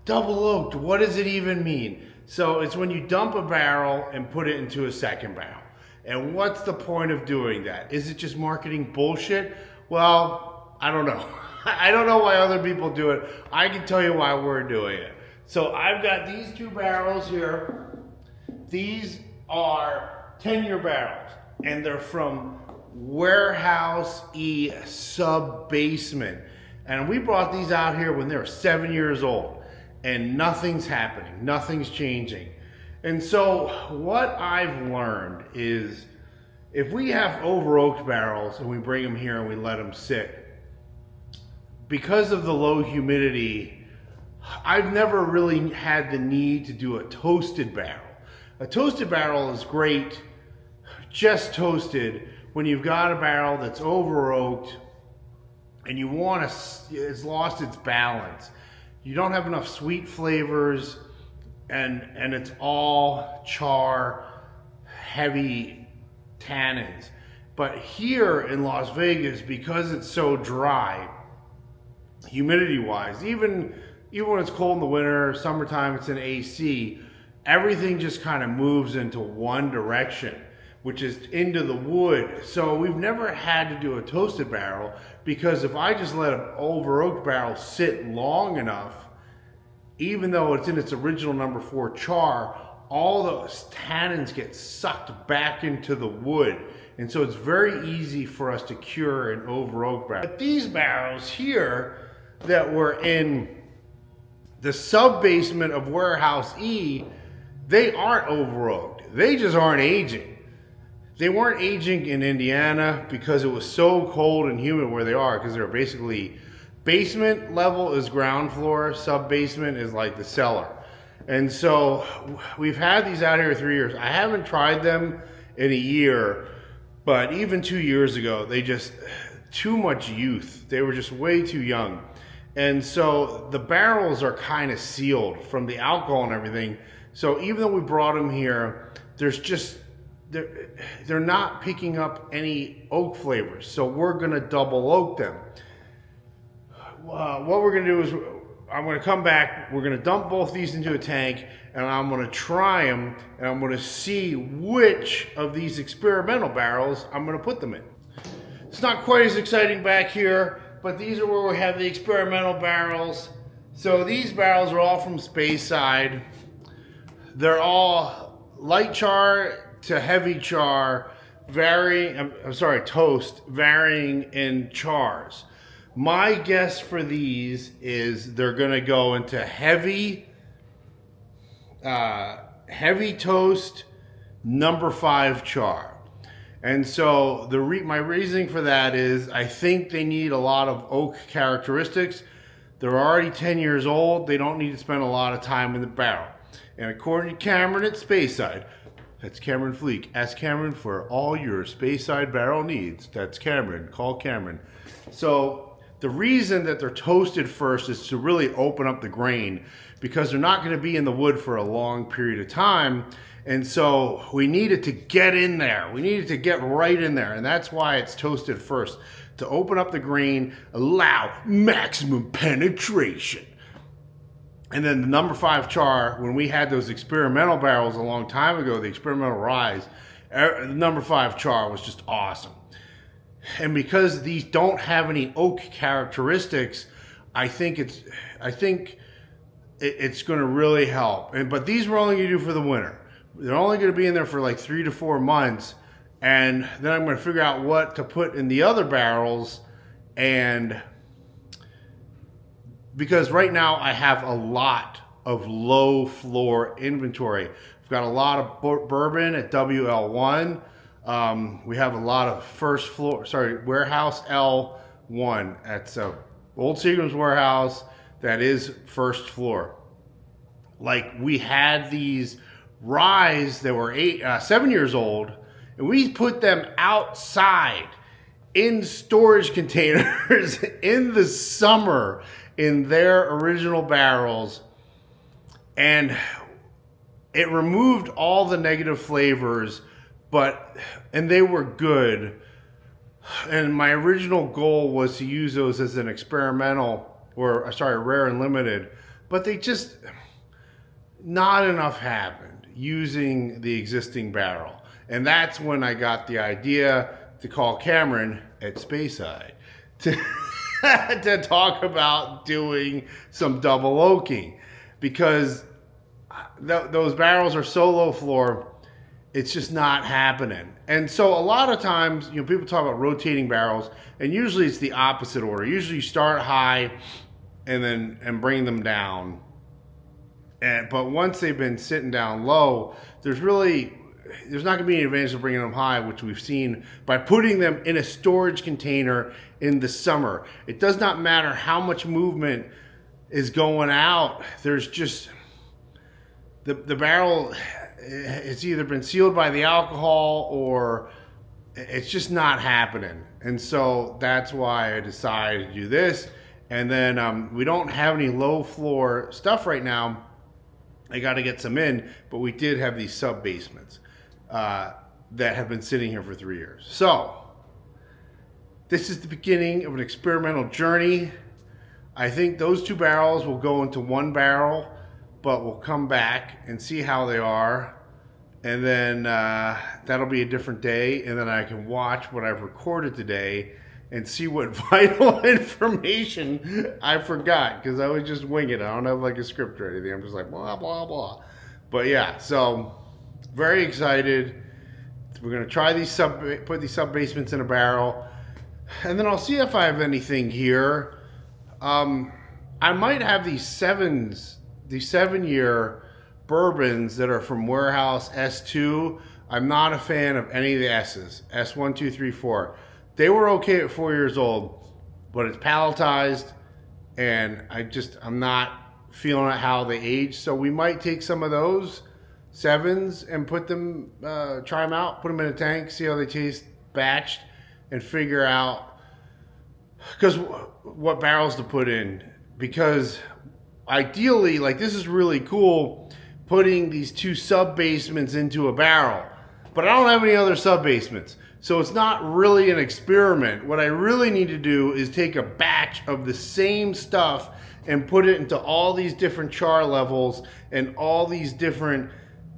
Double oaked, what does it even mean? So it's when you dump a barrel and put it into a second barrel. And what's the point of doing that? Is it just marketing bullshit? Well, I don't know. I don't know why other people do it. I can tell you why we're doing it. So I've got these two barrels here. These are 10-year barrels, and they're from Warehouse E Sub-Basement. And we brought these out here when they were 7 years old, and nothing's happening, nothing's changing. And so what I've learned is if we have over oaked barrels and we bring them here and we let them sit, because of the low humidity, I've never really had the need to do a toasted barrel. A toasted barrel is great, just toasted, when you've got a barrel that's over oaked and you want to, it's lost its balance. You don't have enough sweet flavors and it's all char, heavy tannins. But here in Las Vegas, because it's so dry, humidity-wise, even when it's cold in the winter, summertime, it's in AC, everything just kind of moves into one direction, which is into the wood. So we've never had to do a toasted barrel, because if I just let an over oaked barrel sit long enough, even though it's in its original number 4 char, all those tannins get sucked back into the wood. And so it's very easy for us to cure an over oaked barrel. But these barrels here that were in the sub-basement of Warehouse E, they aren't over oaked. They just aren't aging. They weren't aging in Indiana because it was so cold and humid where they are, because they're basically, basement level is ground floor, sub-basement is like the cellar. And so we've had these out here 3 years. I haven't tried them in a year, but even 2 years ago, they just, too much youth. They were just way too young. And so the barrels are kind of sealed from the alcohol and everything. So even though we brought them here, there's just, they're not picking up any oak flavors. So we're gonna double oak them. What we're gonna do is, I'm gonna come back, we're gonna dump both these into a tank, and I'm gonna try them, and I'm gonna see which of these experimental barrels I'm gonna put them in. It's not quite as exciting back here, but these are where we have the experimental barrels. So these barrels are all from Speyside. They're all light char to heavy char, toast, varying in chars. My guess for these is they're gonna go into heavy toast, number 5 char. And so my reasoning for that is I think they need a lot of oak characteristics. They're already 10 years old. They don't need to spend a lot of time in the barrel. And according to Cameron at Speyside, that's Cameron Fleek. Ask Cameron for all your Speyside barrel needs. That's Cameron. Call Cameron. So the reason that they're toasted first is to really open up the grain, because they're not going to be in the wood for a long period of time. And so we needed to get in there. We needed to get right in there. And that's why it's toasted first, to open up the grain, allow maximum penetration. And then the number 5 char, when we had those experimental barrels a long time ago, the experimental rise, the number 5 char was just awesome. And because these don't have any oak characteristics, I think it's going to really help. But these we're only going to do for the winter. They're only going to be in there for like 3 to 4 months. And then I'm going to figure out what to put in the other barrels. And because right now I have a lot of low floor inventory. I've got a lot of bourbon at WL1. We have a lot of Warehouse L1. That's Old Seagram's warehouse that is first floor. Like, we had these ryes that were 7 years old, and we put them outside in storage containers in the summer in their original barrels, and it removed all the negative flavors, and they were good. And my original goal was to use those as an experimental, rare and limited. but they just, not enough happened using the existing barrel. And that's when I got the idea to call Cameron at Speyside to, to talk about doing some double oaking, because those barrels are so low floor, it's just not happening. And so a lot of times, people talk about rotating barrels, and usually it's the opposite order. Usually you start high and bring them down. But once they've been sitting down low, there's not going to be any advantage of bringing them high, which we've seen by putting them in a storage container in the summer. It does not matter how much movement is going out. There's just the barrel, it's either been sealed by the alcohol or it's just not happening. And so that's why I decided to do this. And then we don't have any low floor stuff right now. I got to get some in, but we did have these sub basements that have been sitting here for 3 years. So this is the beginning of an experimental journey. I think those 2 barrels will go into 1 barrel, but we'll come back and see how they are. And then that'll be a different day. And then I can watch what I've recorded today and see what vital information I forgot, because I was just wing it. I don't have like a script or anything. I'm just like blah, blah, blah. But yeah, so very excited. We're going to try put these sub basements in a barrel, and then I'll see if I have anything here. I might have these 7-year bourbons that are from Warehouse S2. I'm not a fan of any of the S's. S1, 2, 3, 4. They were okay at 4 years old, but it's palletized, and I'm not feeling how they age. So we might take some of those 7s and put them, try them out, put them in a tank, see how they taste batched, and figure out what barrels to put in. Because ideally, like, this is really cool, putting these 2 sub basements into a barrel, but I don't have any other sub basements. So it's not really an experiment. What I really need to do is take a batch of the same stuff and put it into all these different char levels and all these different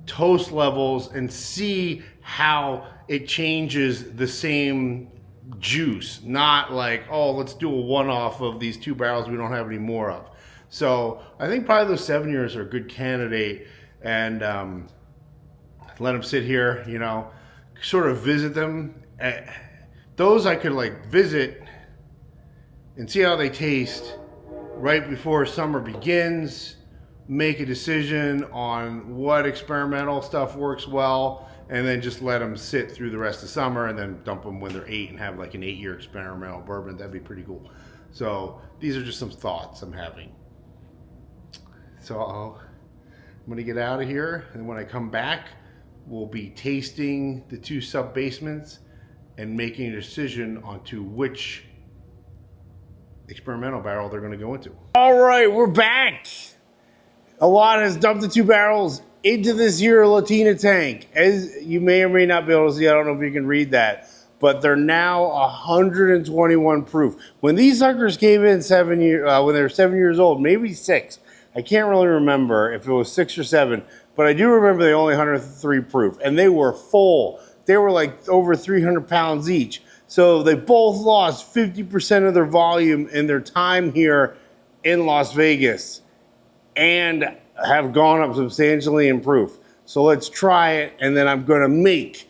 toast levels and see how it changes the same juice. Not like, oh, let's do a one-off of these 2 barrels we don't have any more of. So I think probably those 7 years are a good candidate, and let them sit here, sort of visit them. Those I could like visit and see how they taste right before summer begins, make a decision on what experimental stuff works well, and then just let them sit through the rest of summer and then dump them when they're 8 and have like an 8-year experimental bourbon. That'd be pretty cool. So these are just some thoughts I'm having. So I'm gonna get out of here, and when I come back, we'll be tasting the 2 sub basements and making a decision onto which experimental barrel they're going to go into. All right, we're back. Alon has dumped the 2 barrels into this here Latina tank. As you may or may not be able to see, I don't know if you can read that, but they're now 121 proof. When these suckers came in when they were 7 years old, maybe 6. I can't really remember if it was 6 or 7. But I do remember they only 103 proof, and they were full. They were like over 300 pounds each. So they both lost 50% of their volume in their time here in Las Vegas and have gone up substantially in proof. So let's try it, and then I'm going to make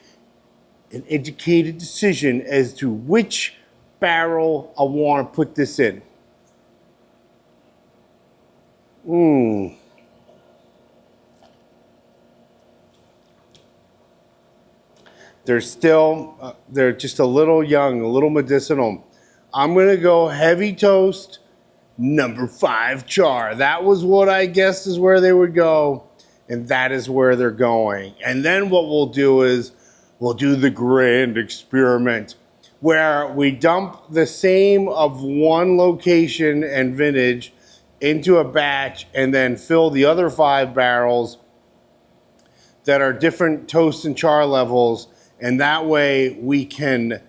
an educated decision as to which barrel I want to put this in. They're just a little young, a little medicinal. I'm going to go heavy toast, number 5 char. That was what I guessed is where they would go, and that is where they're going. And then what we'll do is we'll do the grand experiment where we dump the same of one location and vintage into a batch and then fill the other 5 barrels that are different toast and char levels. And that way we can,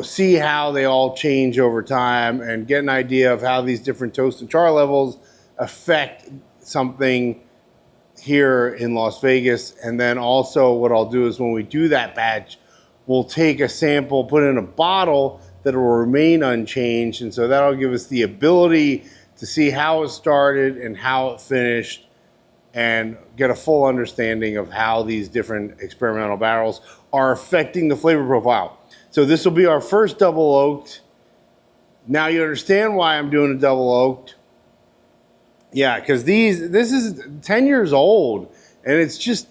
see how they all change over time and get an idea of how these different toast and char levels affect something here in Las Vegas. And then also what I'll do is when we do that batch, we'll take a sample, put it in a bottle that will remain unchanged. And so that'll give us the ability to see how it started and how it finished and get a full understanding of how these different experimental barrels are affecting the flavor profile. So this will be our first double oaked. Now you understand why I'm doing a double oaked. Yeah, because this is 10 years old, and it's just,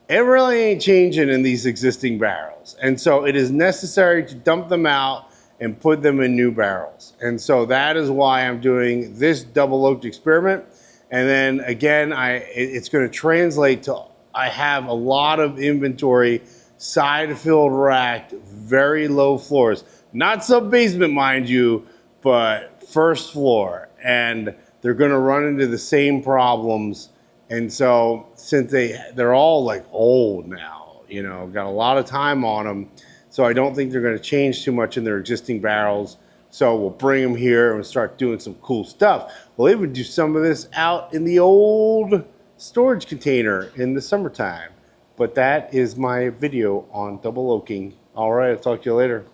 it really ain't changing in these existing barrels. And so it is necessary to dump them out and put them in new barrels. And so that is why I'm doing this double oaked experiment. And then again, it's going to translate to, I have a lot of inventory, side filled racked, very low floors, not sub basement, mind you, but first floor. And they're going to run into the same problems. And so since they're all like old now, you know, got a lot of time on them. So I don't think they're going to change too much in their existing barrels. So we'll bring them here and start doing some cool stuff. We'll even do some of this out in the old storage container in the summertime. But that is my video on double oaking. All right, I'll talk to you later.